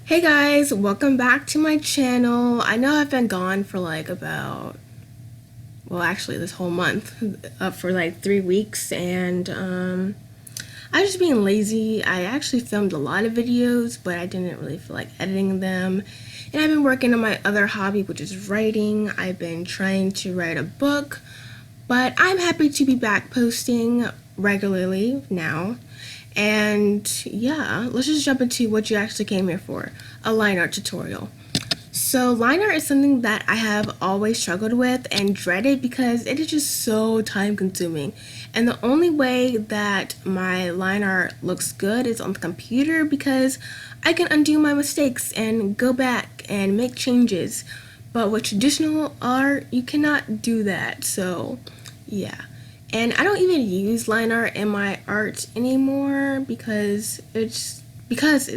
Hey guys, welcome back to my channel. I know I've been gone for actually this whole month, for like 3 weeks, and I was just being lazy. I actually filmed a lot of videos, but I didn't really feel like editing them. And I've been working on my other hobby, which is writing. I've been trying to write a book, but I'm happy to be back posting regularly now. And yeah, let's just jump into what you actually came here for, a line art tutorial. So line art is something that I have always struggled with and dreaded because it is just so time consuming. And the only way that my line art looks good is on the computer because I can undo my mistakes and go back and make changes. But with traditional art, you cannot do that. So yeah. And I don't even use line art in my art anymore because it's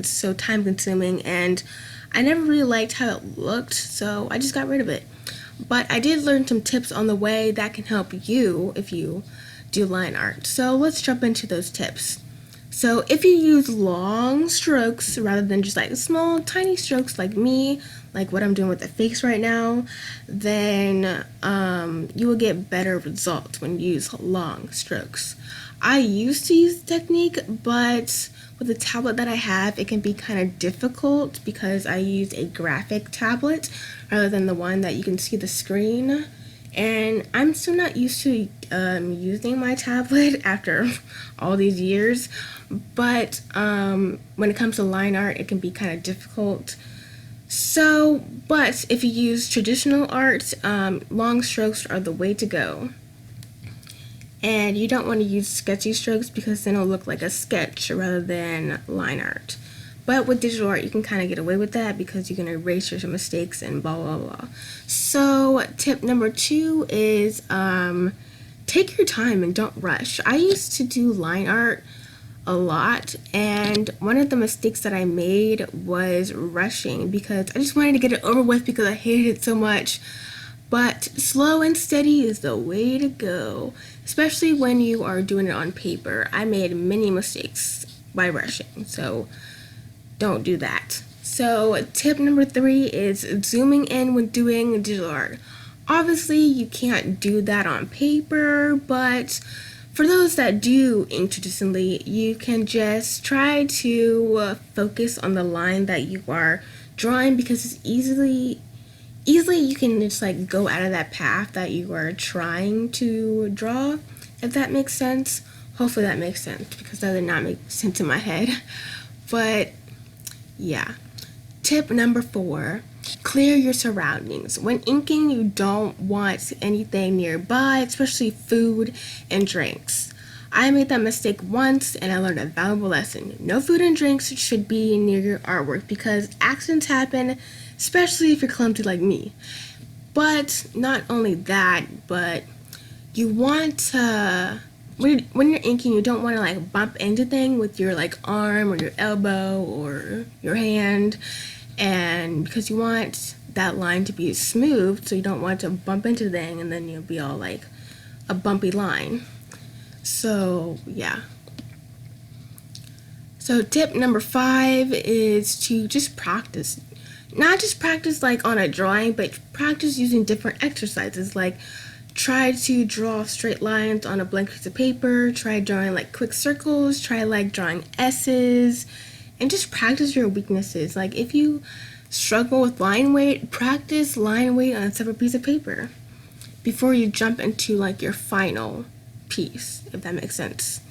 so time consuming, and I never really liked how it looked, so I just got rid of it. But I did learn some tips on the way that can help you if you do line art. So let's jump into those tips. So if you use long strokes rather than just like small tiny strokes like me, like what I'm doing with the face right now, then you will get better results when you use long strokes. I used to use the technique, but with the tablet that I have, it can be kind of difficult because I use a graphic tablet rather than the one that you can see the screen. And I'm still not used to using my tablet after all these years, but when it comes to line art, it can be kind of difficult. So, but if you use traditional art, long strokes are the way to go. And you don't want to use sketchy strokes because then it'll look like a sketch rather than line art. But with digital art, you can kind of get away with that because you can erase your mistakes and blah, blah, blah. So tip number 2 is take your time and don't rush. I used to do line art a lot, and one of the mistakes that I made was rushing because I just wanted to get it over with because I hated it so much. But slow and steady is the way to go, especially when you are doing it on paper. I made many mistakes by rushing, so don't do that. So tip number 3 is zooming in when doing digital art. Obviously, you can't do that on paper, but for those that do ink traditionally, you can just try to focus on the line that you are drawing because it's easily you can just like go out of that path that you are trying to draw, if that makes sense. Hopefully that makes sense because that did not make sense in my head. But yeah. Tip number 4, clear your surroundings. When inking, you don't want anything nearby, especially food and drinks. I made that mistake once and I learned a valuable lesson. No food and drinks should be near your artwork because accidents happen, especially if you're clumsy like me. But not only that, but you want to, when you're inking, you don't want to like bump into things with your like arm or your elbow or your hand, and because you want that line to be smooth, so you don't want to bump into the thing and then you'll be all like a bumpy line. So yeah. So tip number 5 is to just practice. Not just practice like on a drawing, but practice using different exercises. Like try to draw straight lines on a blank piece of paper, try drawing like quick circles, try like drawing S's, and just practice your weaknesses. Like if you struggle with line weight, practice line weight on a separate piece of paper before you jump into like your final piece, if that makes sense.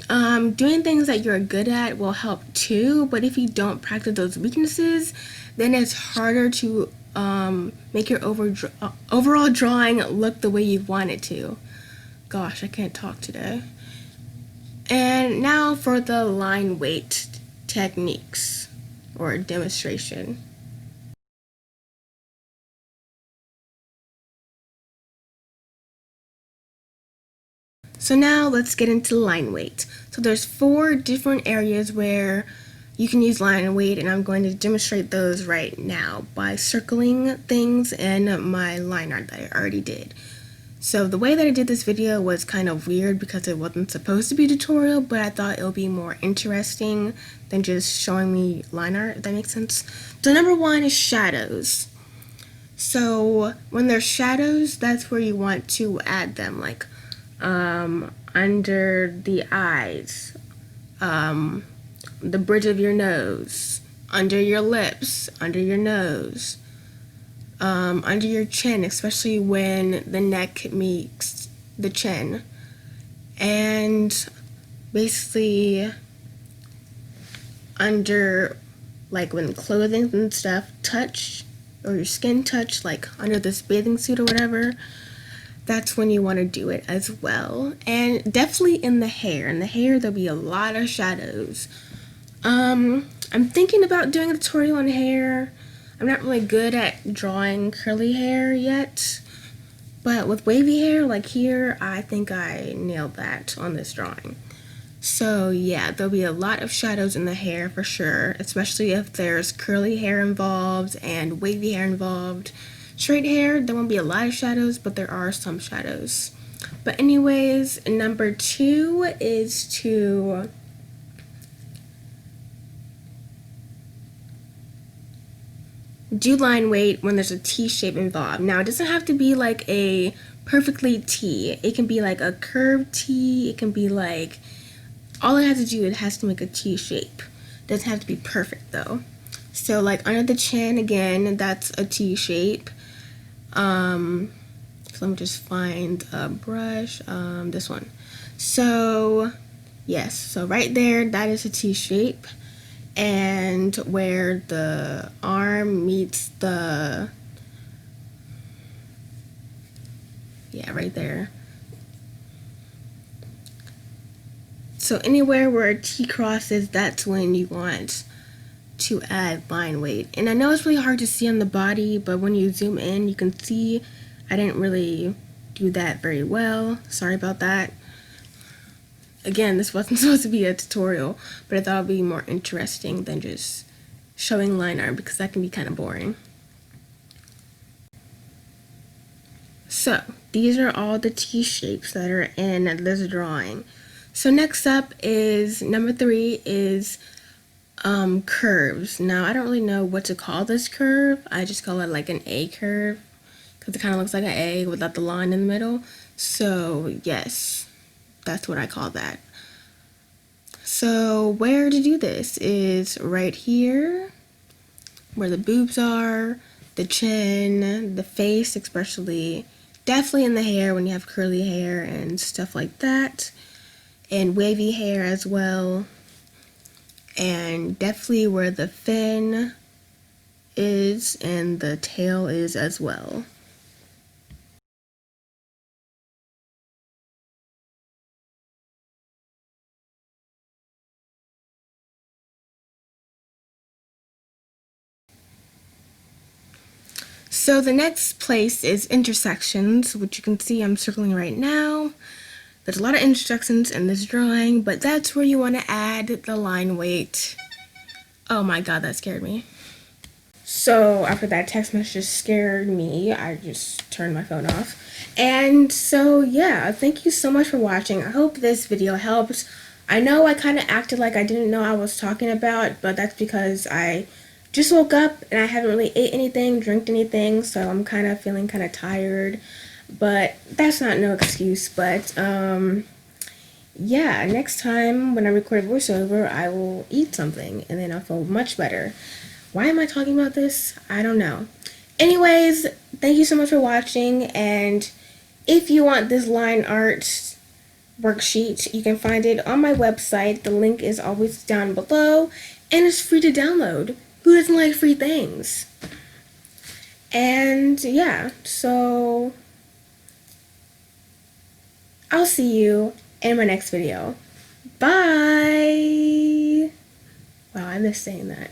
Doing things that you're good at will help too, but if you don't practice those weaknesses, then it's harder to make your overall drawing look the way you want it to. Gosh, I can't talk today. And now for the line weight techniques or demonstration. So now let's get into line weight. So there's 4 different areas where you can use line weight, and I'm going to demonstrate those right now by circling things in my line art that I already did. So the way that I did this video was kind of weird because it wasn't supposed to be a tutorial, but I thought it would be more interesting than just showing me line art, if that makes sense. So number one is shadows. So when there's shadows, that's where you want to add them, like under the eyes, the bridge of your nose, under your lips, under your nose, under your chin, especially when the neck meets the chin, and basically under, like when clothing and stuff touch, or your skin touch, like under this bathing suit or whatever, that's when you want to do it as well. And definitely in the hair. In the hair, there'll be a lot of shadows. I'm thinking about doing a tutorial on hair. I'm not really good at drawing curly hair yet, but with wavy hair, like here, I think I nailed that on this drawing. So yeah, there'll be a lot of shadows in the hair for sure, especially if there's curly hair involved and wavy hair involved. Straight hair, there won't be a lot of shadows, but there are some shadows. But anyways, number two is to do line weight when there's a T shape involved. Now, it doesn't have to be like a perfectly T. It can be like a curved T. It can be like, all it has to do, it has to make a T shape. It doesn't have to be perfect though. So like under the chin, again, that's a T shape. So let me just find a brush, this one. So yes, so right there, that is a T shape. And where the arm meets the, yeah, right there. So anywhere where a T crosses, that's when you want to add line weight. And I know it's really hard to see on the body, but when you zoom in, you can see I didn't really do that very well. Sorry about that. Again, this wasn't supposed to be a tutorial, but I thought it would be more interesting than just showing line art because that can be kind of boring. So these are all the T shapes that are in this drawing. So next up is number three is curves. Now I don't really know what to call this curve. I just call it like an A curve because it kind of looks like an A without the line in the middle. So yes, that's what I call that. So where to do this is right here where the boobs are, the chin, the face especially, definitely in the hair when you have curly hair and stuff like that, and wavy hair as well, and definitely where the fin is and the tail is as well. So the next place is intersections, which you can see I'm circling right now. There's a lot of intersections in this drawing, but that's where you want to add the line weight. Oh my god, that scared me. So after that text message scared me, I just turned my phone off. And so yeah, thank you so much for watching. I hope this video helps. I know I kind of acted like I didn't know I was talking about, but that's because I just woke up and I haven't really ate anything, drank anything, so I'm kind of feeling kind of tired. But that's not no excuse. But yeah, next time when I record voiceover, I will eat something and then I'll feel much better. Why am I talking about this? I don't know. Anyways, thank you so much for watching, and if you want this line art worksheet, you can find it on my website. The link is always down below, and it's free to download. Who doesn't like free things? And yeah, so I'll see you in my next video. Bye! Wow, I miss saying that.